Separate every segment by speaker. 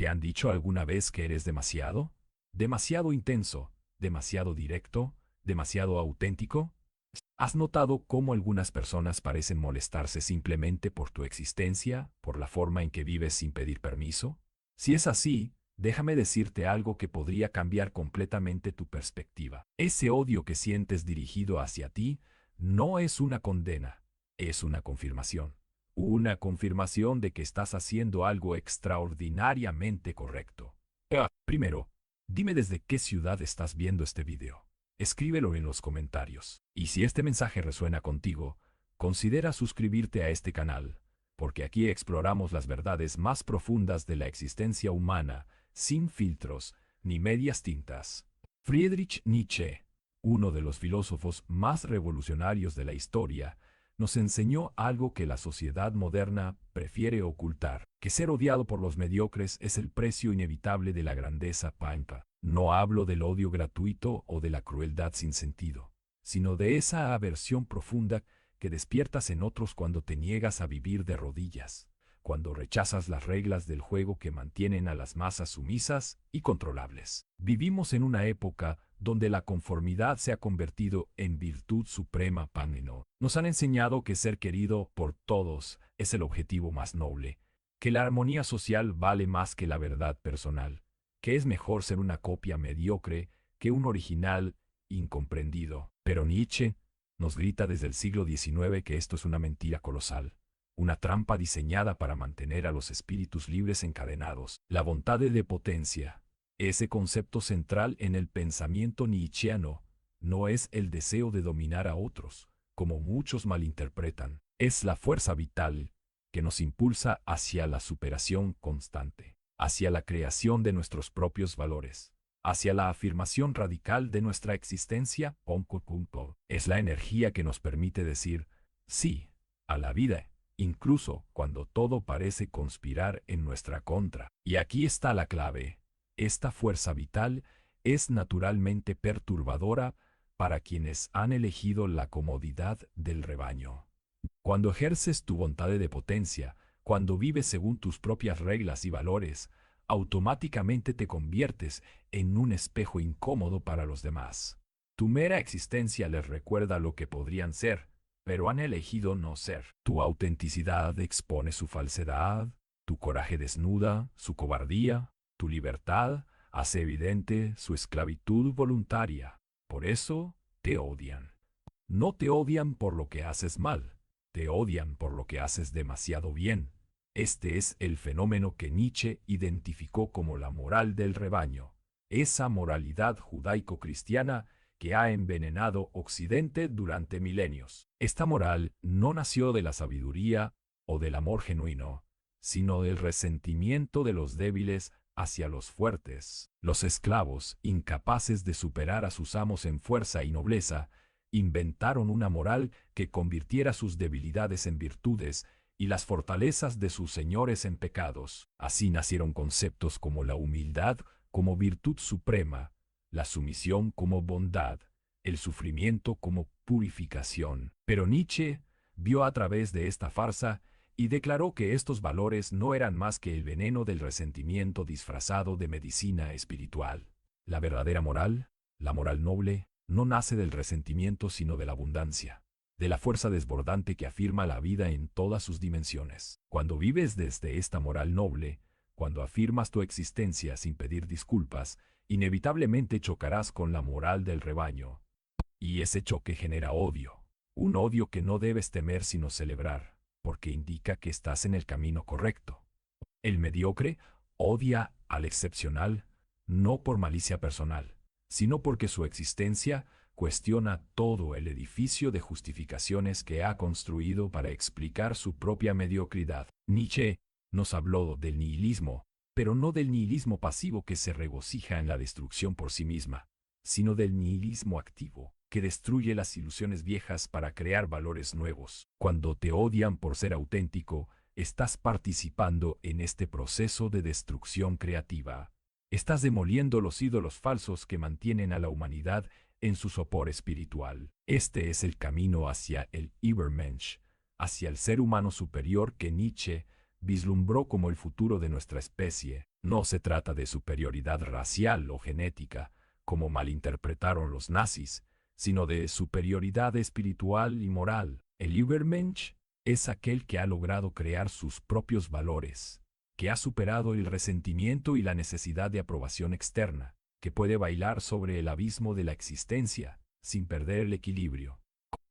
Speaker 1: ¿Te han dicho alguna vez que eres demasiado? ¿Demasiado intenso? ¿Demasiado directo? ¿Demasiado auténtico? ¿Has notado cómo algunas personas parecen molestarse simplemente por tu existencia, por la forma en que vives sin pedir permiso? Si es así, déjame decirte algo que podría cambiar completamente tu perspectiva. Ese odio que sientes dirigido hacia ti no es una condena, es una confirmación. Una confirmación de que estás haciendo algo extraordinariamente correcto. Primero, dime desde qué ciudad estás viendo este video. Escríbelo en los comentarios. Y si este mensaje resuena contigo, considera suscribirte a este canal, porque aquí exploramos las verdades más profundas de la existencia humana, sin filtros ni medias tintas. Friedrich Nietzsche, uno de los filósofos más revolucionarios de la historia, nos enseñó algo que la sociedad moderna prefiere ocultar, que ser odiado por los mediocres es el precio inevitable de la grandeza pampa. No hablo del odio gratuito o de la crueldad sin sentido, sino de esa aversión profunda que despiertas en otros cuando te niegas a vivir de rodillas, cuando rechazas las reglas del juego que mantienen a las masas sumisas y controlables. Vivimos en una época donde la conformidad se ha convertido en virtud suprema paneno. Nos han enseñado que ser querido por todos es el objetivo más noble, que la armonía social vale más que la verdad personal, que es mejor ser una copia mediocre que un original incomprendido. Pero Nietzsche nos grita desde el siglo XIX que esto es una mentira colosal, una trampa diseñada para mantener a los espíritus libres encadenados. La voluntad de potencia, ese concepto central en el pensamiento nietzscheano, no es el deseo de dominar a otros, como muchos malinterpretan. Es la fuerza vital que nos impulsa hacia la superación constante, hacia la creación de nuestros propios valores, hacia la afirmación radical de nuestra existencia. Es la energía que nos permite decir sí a la vida, incluso cuando todo parece conspirar en nuestra contra. Y aquí está la clave. Esta fuerza vital es naturalmente perturbadora para quienes han elegido la comodidad del rebaño. Cuando ejerces tu voluntad de potencia, cuando vives según tus propias reglas y valores, automáticamente te conviertes en un espejo incómodo para los demás. Tu mera existencia les recuerda lo que podrían ser, pero han elegido no ser. Tu autenticidad expone su falsedad, tu coraje desnuda su cobardía, tu libertad hace evidente su esclavitud voluntaria. Por eso te odian. No te odian por lo que haces mal, te odian por lo que haces demasiado bien. Este es el fenómeno que Nietzsche identificó como la moral del rebaño, esa moralidad judaico-cristiana que ha envenenado Occidente durante milenios. Esta moral no nació de la sabiduría o del amor genuino, sino del resentimiento de los débiles hacia los fuertes. Los esclavos, incapaces de superar a sus amos en fuerza y nobleza, inventaron una moral que convirtiera sus debilidades en virtudes y las fortalezas de sus señores en pecados. Así nacieron conceptos como la humildad como virtud suprema, la sumisión como bondad, el sufrimiento como purificación. Pero Nietzsche vio a través de esta farsa y declaró que estos valores no eran más que el veneno del resentimiento disfrazado de medicina espiritual. La verdadera moral, la moral noble, no nace del resentimiento sino de la abundancia, de la fuerza desbordante que afirma la vida en todas sus dimensiones. Cuando vives desde esta moral noble, cuando afirmas tu existencia sin pedir disculpas, inevitablemente chocarás con la moral del rebaño. Y ese choque genera odio. Un odio que no debes temer sino celebrar, porque indica que estás en el camino correcto. El mediocre odia al excepcional, no por malicia personal, sino porque su existencia cuestiona todo el edificio de justificaciones que ha construido para explicar su propia mediocridad. Nietzsche nos habló del nihilismo, pero no del nihilismo pasivo que se regocija en la destrucción por sí misma, sino del nihilismo activo, que destruye las ilusiones viejas para crear valores nuevos. Cuando te odian por ser auténtico, estás participando en este proceso de destrucción creativa. Estás demoliendo los ídolos falsos que mantienen a la humanidad en su sopor espiritual. Este es el camino hacia el Übermensch, hacia el ser humano superior que Nietzsche vislumbró como el futuro de nuestra especie. No se trata de superioridad racial o genética, como malinterpretaron los nazis, sino de superioridad espiritual y moral. El Übermensch es aquel que ha logrado crear sus propios valores, que ha superado el resentimiento y la necesidad de aprobación externa, que puede bailar sobre el abismo de la existencia sin perder el equilibrio.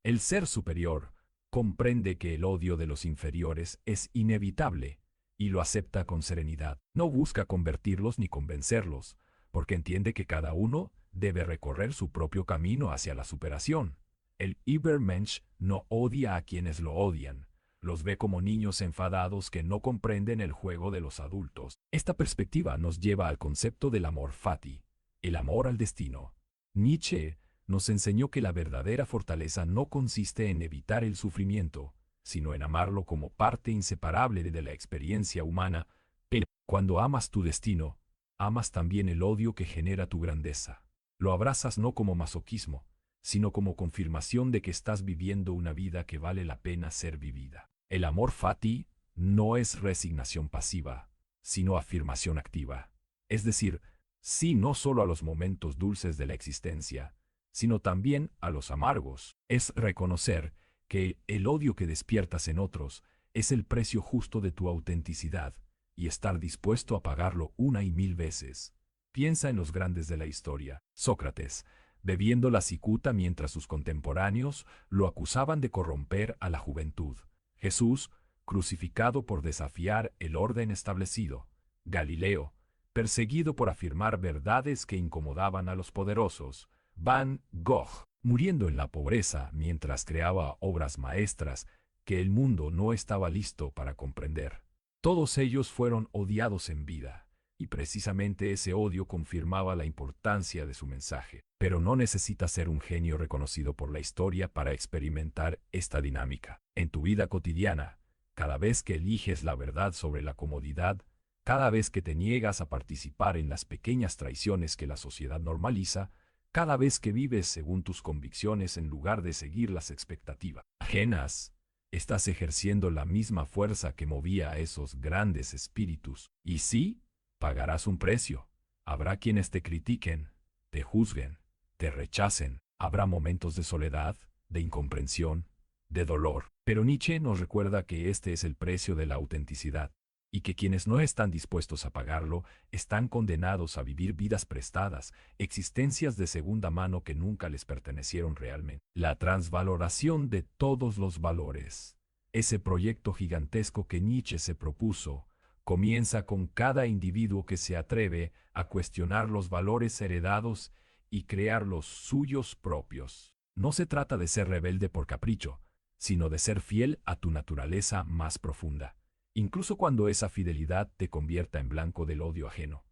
Speaker 1: El ser superior comprende que el odio de los inferiores es inevitable y lo acepta con serenidad. No busca convertirlos ni convencerlos, porque entiende que cada uno debe recorrer su propio camino hacia la superación. El Übermensch no odia a quienes lo odian, los ve como niños enfadados que no comprenden el juego de los adultos. Esta perspectiva nos lleva al concepto del amor fati, el amor al destino. Nietzsche nos enseñó que la verdadera fortaleza no consiste en evitar el sufrimiento, sino en amarlo como parte inseparable de la experiencia humana. Pero cuando amas tu destino, amas también el odio que genera tu grandeza. Lo abrazas no como masoquismo, sino como confirmación de que estás viviendo una vida que vale la pena ser vivida. El amor fati no es resignación pasiva, sino afirmación activa. Es decir, sí no solo a los momentos dulces de la existencia, sino también a los amargos. Es reconocer que el odio que despiertas en otros es el precio justo de tu autenticidad y estar dispuesto a pagarlo una y mil veces. Piensa en los grandes de la historia. Sócrates, bebiendo la cicuta mientras sus contemporáneos lo acusaban de corromper a la juventud. Jesús, crucificado por desafiar el orden establecido. Galileo, perseguido por afirmar verdades que incomodaban a los poderosos. Van Gogh, muriendo en la pobreza mientras creaba obras maestras que el mundo no estaba listo para comprender. Todos ellos fueron odiados en vida, y precisamente ese odio confirmaba la importancia de su mensaje. Pero no necesitas ser un genio reconocido por la historia para experimentar esta dinámica. En tu vida cotidiana, cada vez que eliges la verdad sobre la comodidad, cada vez que te niegas a participar en las pequeñas traiciones que la sociedad normaliza, cada vez que vives según tus convicciones en lugar de seguir las expectativas ajenas, estás ejerciendo la misma fuerza que movía a esos grandes espíritus. Y sí, pagarás un precio. Habrá quienes te critiquen, te juzguen, te rechacen. Habrá momentos de soledad, de incomprensión, de dolor. Pero Nietzsche nos recuerda que este es el precio de la autenticidad, y que quienes no están dispuestos a pagarlo están condenados a vivir vidas prestadas, existencias de segunda mano que nunca les pertenecieron realmente. La transvaloración de todos los valores, ese proyecto gigantesco que Nietzsche se propuso, comienza con cada individuo que se atreve a cuestionar los valores heredados y crear los suyos propios. No se trata de ser rebelde por capricho, sino de ser fiel a tu naturaleza más profunda, incluso cuando esa fidelidad te convierta en blanco del odio ajeno.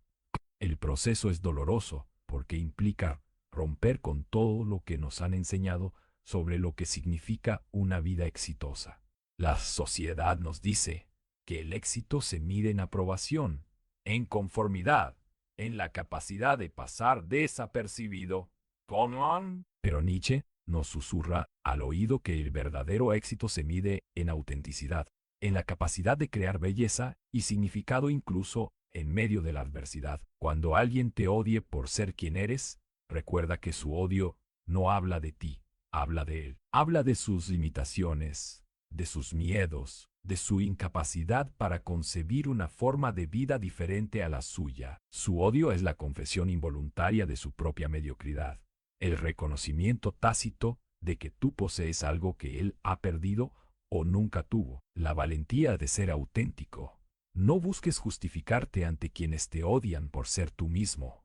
Speaker 1: El proceso es doloroso porque implica romper con todo lo que nos han enseñado sobre lo que significa una vida exitosa. La sociedad nos dice que el éxito se mide en aprobación, en conformidad, en la capacidad de pasar desapercibido. Pero Nietzsche nos susurra al oído que el verdadero éxito se mide en autenticidad, en la capacidad de crear belleza y significado incluso en medio de la adversidad. Cuando alguien te odie por ser quien eres, recuerda que su odio no habla de ti, habla de él. Habla de sus limitaciones, de sus miedos, de su incapacidad para concebir una forma de vida diferente a la suya. Su odio es la confesión involuntaria de su propia mediocridad, el reconocimiento tácito de que tú posees algo que él ha perdido o nunca tuvo. La valentía de ser auténtico. No busques justificarte ante quienes te odian por ser tú mismo.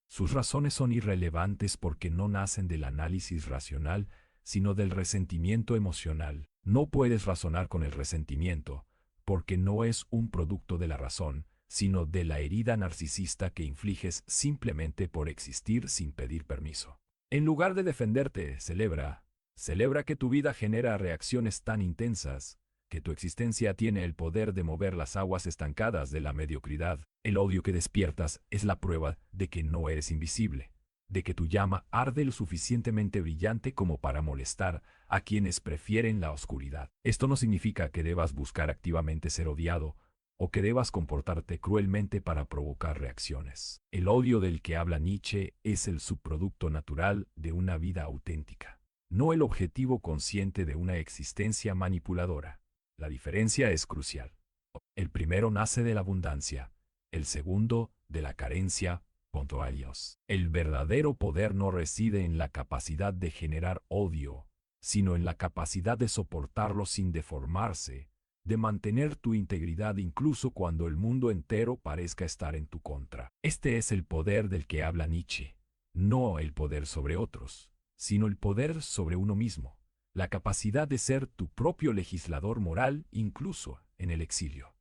Speaker 1: Sus razones son irrelevantes porque no nacen del análisis racional, sino del resentimiento emocional. No puedes razonar con el resentimiento, porque no es un producto de la razón, sino de la herida narcisista que infliges simplemente por existir sin pedir permiso. En lugar de defenderte, celebra que tu vida genera reacciones tan intensas, que tu existencia tiene el poder de mover las aguas estancadas de la mediocridad. El odio que despiertas es la prueba de que no eres invisible, de que tu llama arde lo suficientemente brillante como para molestar a quienes prefieren la oscuridad. Esto no significa que debas buscar activamente ser odiado o que debas comportarte cruelmente para provocar reacciones. El odio del que habla Nietzsche es el subproducto natural de una vida auténtica, no el objetivo consciente de una existencia manipuladora. La diferencia es crucial. El primero nace de la abundancia, el segundo de la carencia. Puntualios. El verdadero poder no reside en la capacidad de generar odio, sino en la capacidad de soportarlo sin deformarse, de mantener tu integridad incluso cuando el mundo entero parezca estar en tu contra. Este es el poder del que habla Nietzsche, no el poder sobre otros, sino el poder sobre uno mismo, la capacidad de ser tu propio legislador moral incluso en el exilio.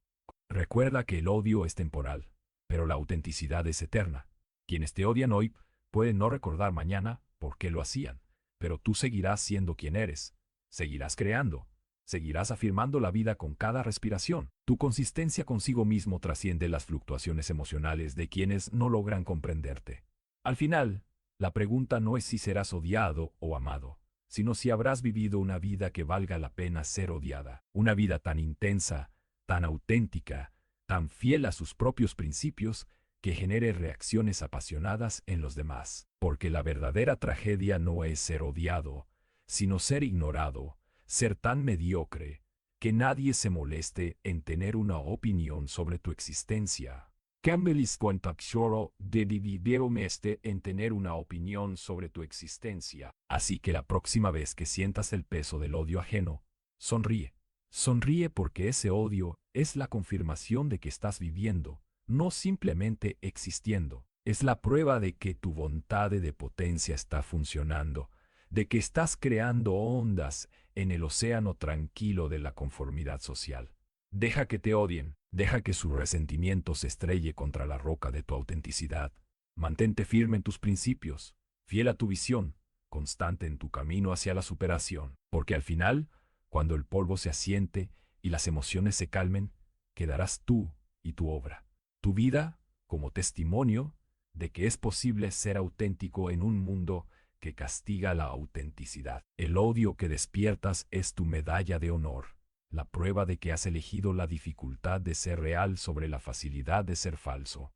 Speaker 1: Recuerda que el odio es temporal, pero la autenticidad es eterna. Quienes te odian hoy pueden no recordar mañana por qué lo hacían, pero tú seguirás siendo quien eres, seguirás creando, seguirás afirmando la vida con cada respiración. Tu consistencia consigo mismo trasciende las fluctuaciones emocionales de quienes no logran comprenderte. Al final, la pregunta no es si serás odiado o amado, sino si habrás vivido una vida que valga la pena ser odiada, una vida tan intensa, tan auténtica, tan fiel a sus propios principios, que genere reacciones apasionadas en los demás. Porque la verdadera tragedia no es ser odiado, sino ser ignorado, ser tan mediocre, que nadie se moleste en tener una opinión sobre tu existencia. Cambelis contactoro de dividirme en tener una opinión sobre tu existencia. Así que la próxima vez que sientas el peso del odio ajeno, sonríe. Sonríe porque ese odio es la confirmación de que estás viviendo, no simplemente existiendo. Es la prueba de que tu voluntad de potencia está funcionando, de que estás creando ondas en el océano tranquilo de la conformidad social. Deja que te odien, deja que su resentimiento se estrelle contra la roca de tu autenticidad. Mantente firme en tus principios, fiel a tu visión, constante en tu camino hacia la superación, porque al final, cuando el polvo se asiente y las emociones se calmen, quedarás tú y tu obra, tu vida como testimonio de que es posible ser auténtico en un mundo que castiga la autenticidad. El odio que despiertas es tu medalla de honor, la prueba de que has elegido la dificultad de ser real sobre la facilidad de ser falso.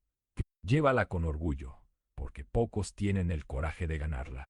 Speaker 1: Llévala con orgullo, porque pocos tienen el coraje de ganarla.